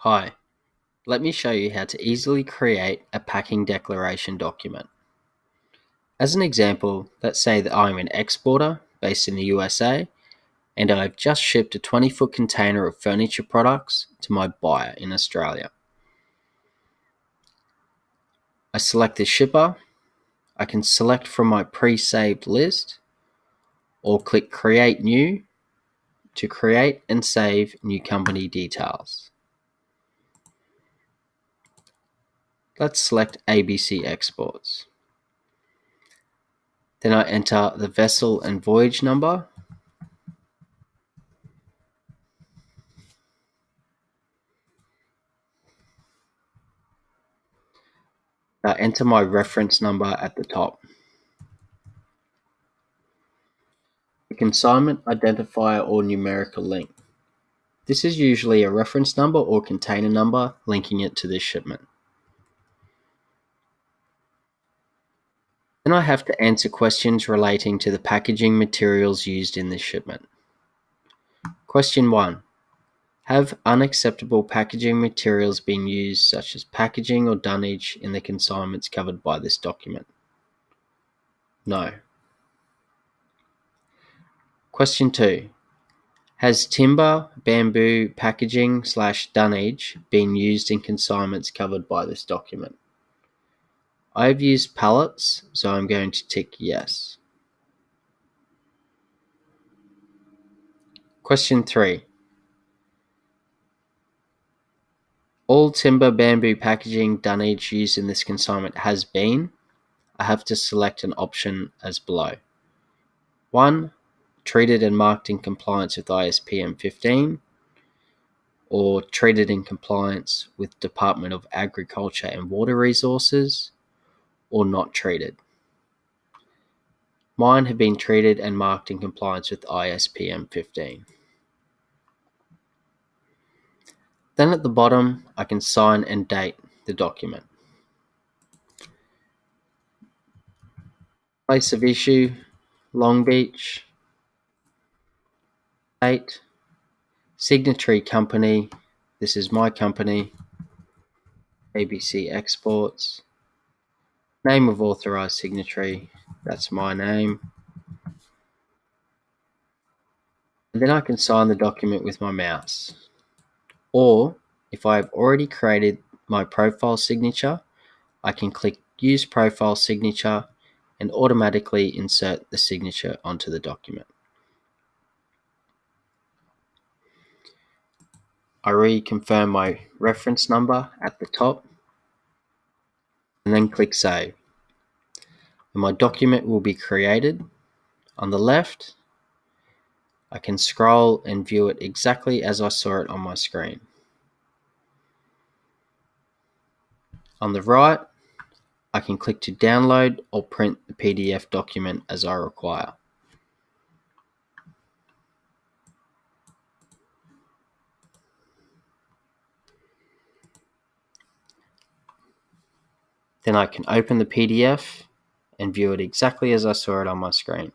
Hi, let me show you how to easily create a packing declaration document. As an example, let's say that I'm an exporter based in the USA and I've just shipped a 20-foot container of furniture products to my buyer in Australia. I select the shipper. I can select from my pre-saved list or click Create New to create and save new company details. Let's select ABC Exports. Then I enter the vessel and voyage number. I enter my reference number at the top. The consignment identifier or numerical link. This is usually a reference number or container number linking it to this shipment. Then I have to answer questions relating to the packaging materials used in this shipment. Question 1. Have unacceptable packaging materials been used, such as packaging or dunnage, in the consignments covered by this document? No. Question 2. Has timber, bamboo, packaging / dunnage been used in consignments covered by this document? I have used pallets, so I'm going to tick yes. Question 3. All timber, bamboo, packaging, dunnage used in this consignment has been. I have to select an option as below. 1. Treated and marked in compliance with ISPM15, or treated in compliance with Department of Agriculture and Water Resources, or not treated. Mine have been treated and marked in compliance with ISPM15. Then at the bottom, I can sign and date the document. Place of issue, Long Beach. Date. Signatory company, this is my company, ABC Exports. Name of authorized signatory, that's my name. And then I can sign the document with my mouse. Or, if I have already created my profile signature, I can click Use Profile Signature and automatically insert the signature onto the document. I reconfirm my reference number at the top and then click Save. And my document will be created. On the left, I can scroll and view it exactly as I saw it on my screen. On the right, I can click to download or print the PDF document as I require. Then I can open the PDF and view it exactly as I saw it on my screen.